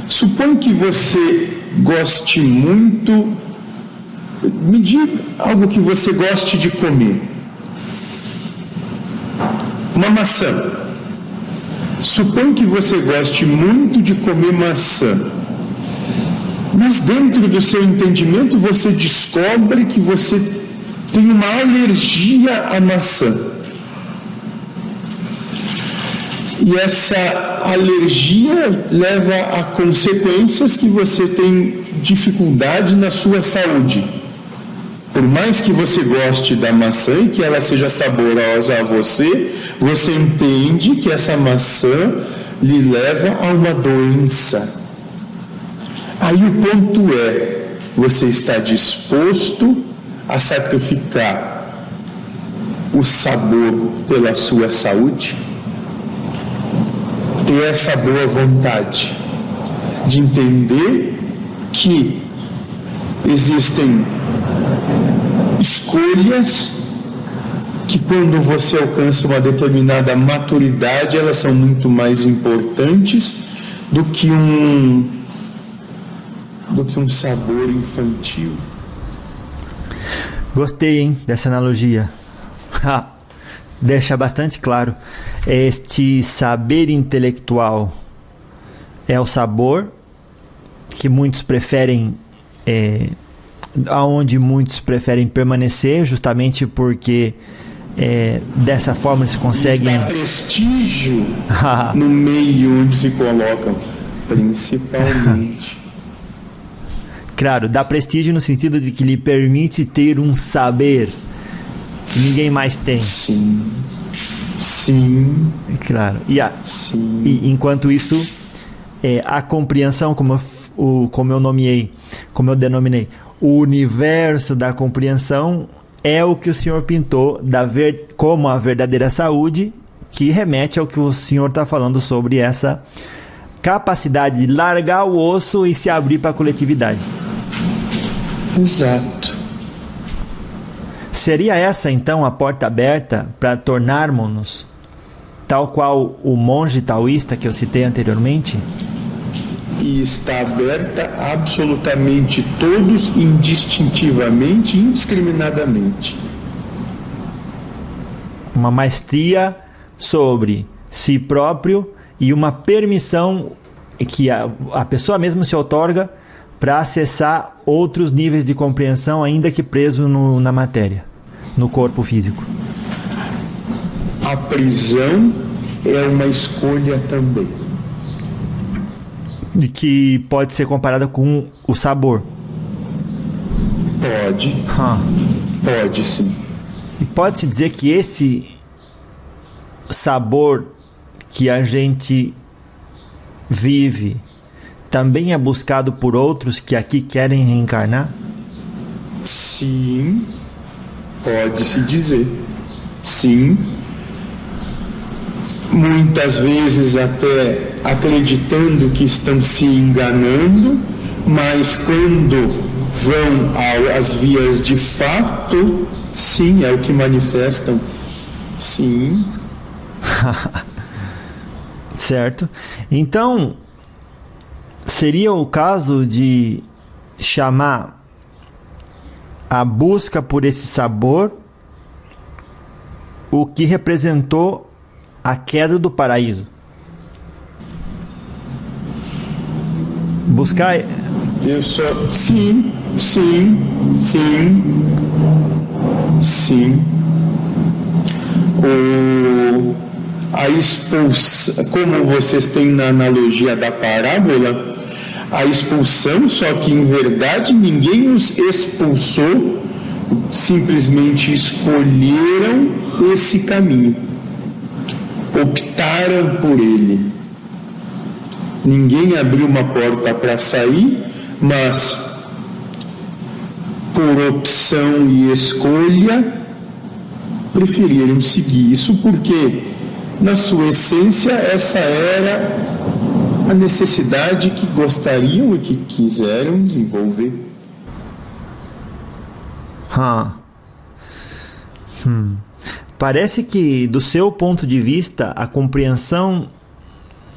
supõe que você goste muito, me diga algo que você goste de comer. Uma maçã. Supõe que você goste muito de comer maçã. Mas dentro do seu entendimento você descobre que você tem uma alergia à maçã. E essa alergia leva a consequências que você tem dificuldade na sua saúde. Por mais que você goste da maçã e que ela seja saborosa a você, você entende que essa maçã lhe leva a uma doença. Aí o ponto é, você está disposto a sacrificar o sabor pela sua saúde? Ter essa boa vontade de entender que existem escolhas que, quando você alcança uma determinada maturidade, elas são muito mais importantes do que um sabor infantil. Gostei, hein, dessa analogia. Deixa bastante claro. Este saber intelectual é o sabor que muitos preferem, aonde muitos preferem permanecer, justamente porque dessa forma eles conseguem dá prestígio no meio onde se colocam, principalmente. Claro, dá prestígio no sentido de que lhe permite ter um saber que ninguém mais tem. Sim. Claro. E enquanto isso, a compreensão, como eu denominei, o universo da compreensão é o que o senhor pintou como a verdadeira saúde, que remete ao que o senhor está falando sobre essa capacidade de largar o osso e se abrir para a coletividade. Exato. Seria essa então a porta aberta para tornarmos-nos tal qual o monge taoísta que eu citei anteriormente? E está aberta a absolutamente todos, indistintivamente, indiscriminadamente. Uma maestria sobre si próprio e uma permissão que a pessoa mesmo se outorga para acessar outros níveis de compreensão, ainda que preso na matéria, no corpo físico. A prisão é uma escolha também. De que pode ser comparada com o sabor. Pode. Pode, sim. E pode-se dizer que esse sabor que a gente vive também é buscado por outros que aqui querem reencarnar? Sim, pode-se dizer. Sim. Muitas vezes até acreditando que estão se enganando, mas quando vão às vias de fato, sim, é o que manifestam. Sim. Certo. Então, seria o caso de chamar a busca por esse sabor o que representou a queda do paraíso. Buscar... Isso, sim. A expulsão, como vocês têm na analogia da parábola, a expulsão, só que em verdade ninguém os expulsou, simplesmente escolheram esse caminho, optaram por ele. Ninguém abriu uma porta para sair, mas por opção e escolha preferiram seguir isso, porque na sua essência essa era a necessidade que gostariam e que quiseram desenvolver. Parece que, do seu ponto de vista, a compreensão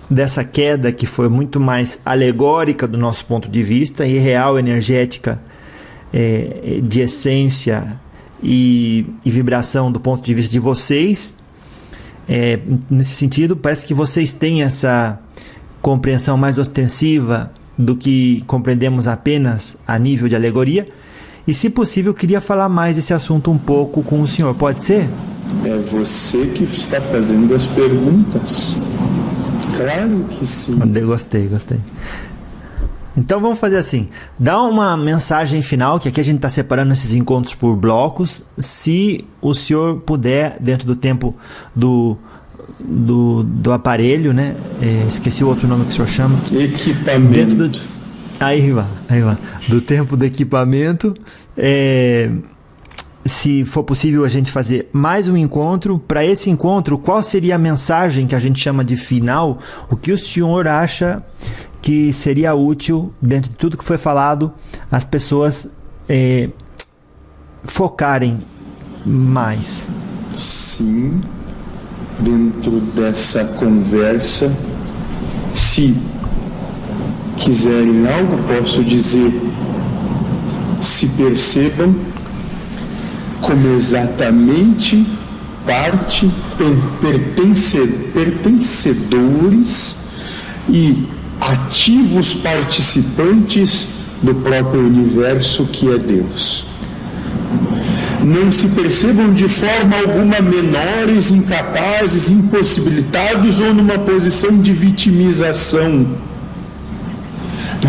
dessa queda, que foi muito mais alegórica do nosso ponto de vista e real, energética, de essência e vibração do ponto de vista de vocês, nesse sentido, parece que vocês têm essa compreensão mais ostensiva do que compreendemos apenas a nível de alegoria. E, se possível, eu queria falar mais desse assunto um pouco com o senhor. Pode ser? É você que está fazendo as perguntas. Claro que sim. Gostei. Então vamos fazer assim. Dá uma mensagem final, que aqui a gente está separando esses encontros por blocos. Se o senhor puder, dentro do tempo do aparelho, né? Esqueci o outro nome que o senhor chama. Equipamento. Aí vai. Do tempo do equipamento. Se for possível a gente fazer mais um encontro. Para esse encontro, qual seria a mensagem que a gente chama de final? O que o senhor acha que seria útil, dentro de tudo que foi falado, as pessoas focarem mais? Sim, dentro dessa conversa, se quiserem algo, posso dizer: se percebam como exatamente pertencedores e ativos participantes do próprio universo que é Deus. Não se percebam de forma alguma menores, incapazes, impossibilitados ou numa posição de vitimização.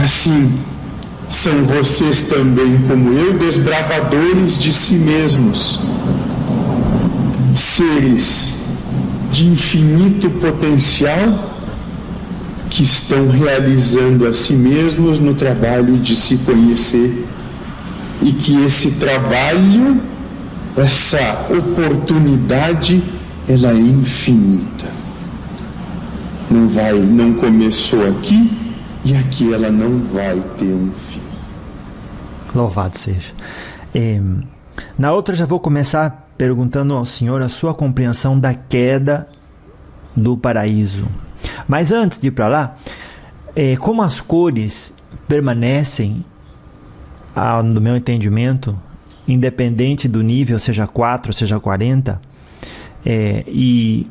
Assim, são vocês também, como eu, desbravadores de si mesmos, seres de infinito potencial que estão realizando a si mesmos no trabalho de se conhecer, e que esse trabalho, essa oportunidade, ela é infinita. Não começou aqui, e aqui ela não vai ter um fim. Louvado seja. Na outra já vou começar perguntando ao senhor a sua compreensão da queda do paraíso. Mas antes de ir para lá, como as cores permanecem, no meu entendimento, independente do nível, seja 4, seja 40, e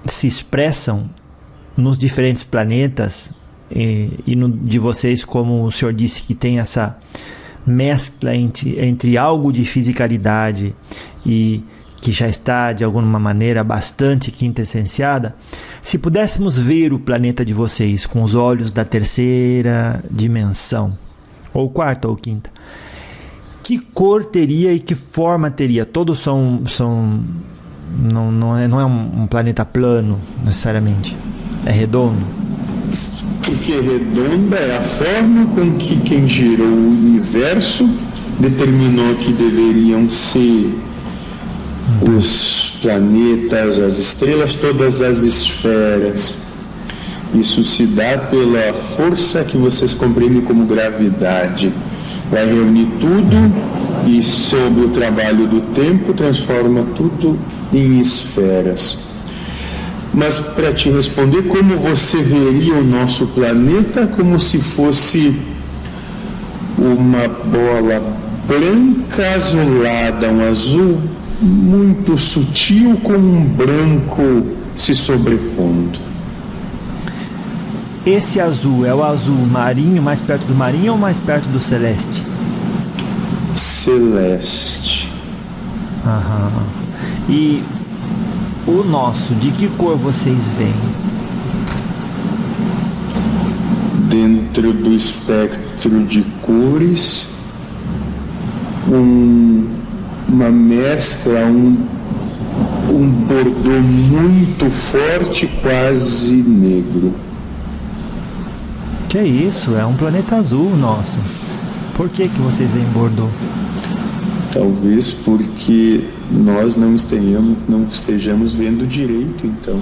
se expressam nos diferentes planetas, e no de vocês, como o senhor disse, que tem essa mescla entre algo de fisicalidade e que já está de alguma maneira bastante quintessenciada. Se pudéssemos ver o planeta de vocês com os olhos da terceira dimensão, ou quarta ou quinta, que cor teria e que forma teria? Todos não é um planeta plano necessariamente, é redondo. Porque redonda é a forma com que quem gerou o universo determinou que deveriam ser os planetas, as estrelas, todas as esferas. Isso se dá pela força que vocês compreendem como gravidade. Vai reunir tudo e, sob o trabalho do tempo, transforma tudo em esferas. Mas para te responder, como você veria o nosso planeta? Como se fosse uma bola branca azulada, um azul muito sutil com um branco se sobrepondo. Esse azul é o azul marinho, mais perto do marinho ou mais perto do celeste? Celeste. Aham. E o nosso, de que cor vocês veem? Dentro do espectro de cores, uma mescla, um bordô muito forte, quase negro. Que é isso? É um planeta azul o nosso. Por que vocês veem bordô? Talvez porque nós não estejamos vendo direito, então.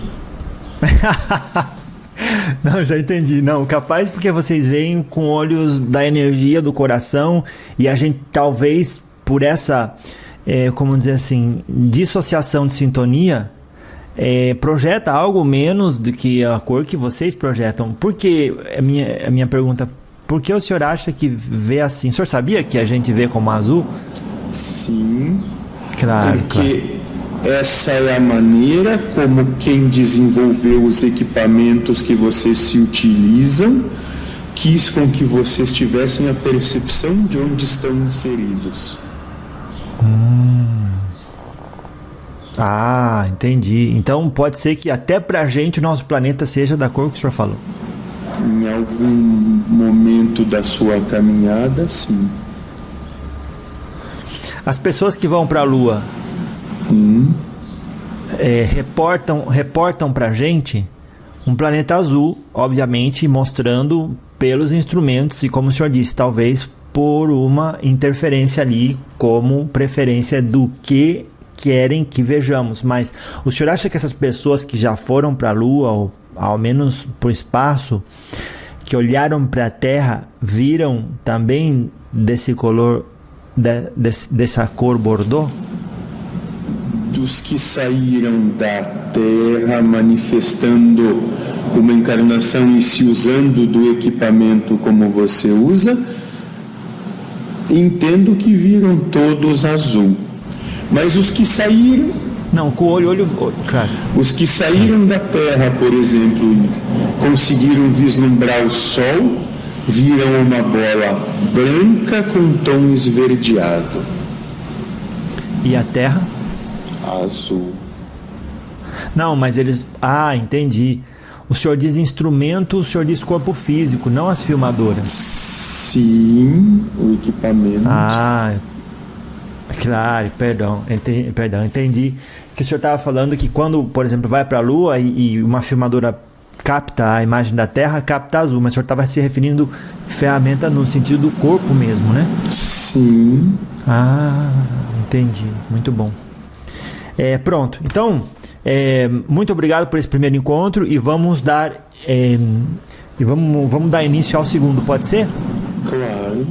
Não, já entendi. Não, capaz porque vocês veem com olhos da energia do coração e a gente talvez por essa, como dizer assim, dissociação de sintonia, projeta algo menos do que a cor que vocês projetam. Por que, a minha pergunta, por que o senhor acha que vê assim? O senhor sabia que a gente vê como azul? Sim, claro, porque essa é a maneira como quem desenvolveu os equipamentos que vocês se utilizam quis com que vocês tivessem a percepção de onde estão inseridos. Ah, entendi. Então pode ser que até pra gente o nosso planeta seja da cor que o senhor falou. Em algum momento da sua caminhada, sim. As pessoas que vão para a Lua reportam para a gente um planeta azul, obviamente, mostrando pelos instrumentos e, como o senhor disse, talvez por uma interferência ali, como preferência do que querem que vejamos. Mas o senhor acha que essas pessoas que já foram para a Lua, ou ao menos para o espaço, que olharam para a Terra, viram também desse color, dessa cor bordô? Dos que saíram da Terra manifestando uma encarnação e se usando do equipamento como você usa, entendo que viram todos azul. Mas os que saíram... Não, com o olho, claro. Os que saíram da Terra, por exemplo, conseguiram vislumbrar o Sol, viram uma bola branca com tom esverdeado. E a Terra? Azul. Não, mas eles... Ah, entendi. O senhor diz instrumento, o senhor diz corpo físico, não as filmadoras. Sim, o equipamento. Ah, claro, perdão, entendi. Que o senhor estava falando que quando, por exemplo, vai para a Lua e uma filmadora capta a imagem da Terra, capta azul, mas o senhor estava se referindo ferramenta no sentido do corpo mesmo, né? Sim. Ah, entendi, muito bom. Pronto, então, muito obrigado por esse primeiro encontro e vamos dar vamos dar início ao segundo, pode ser? Claro.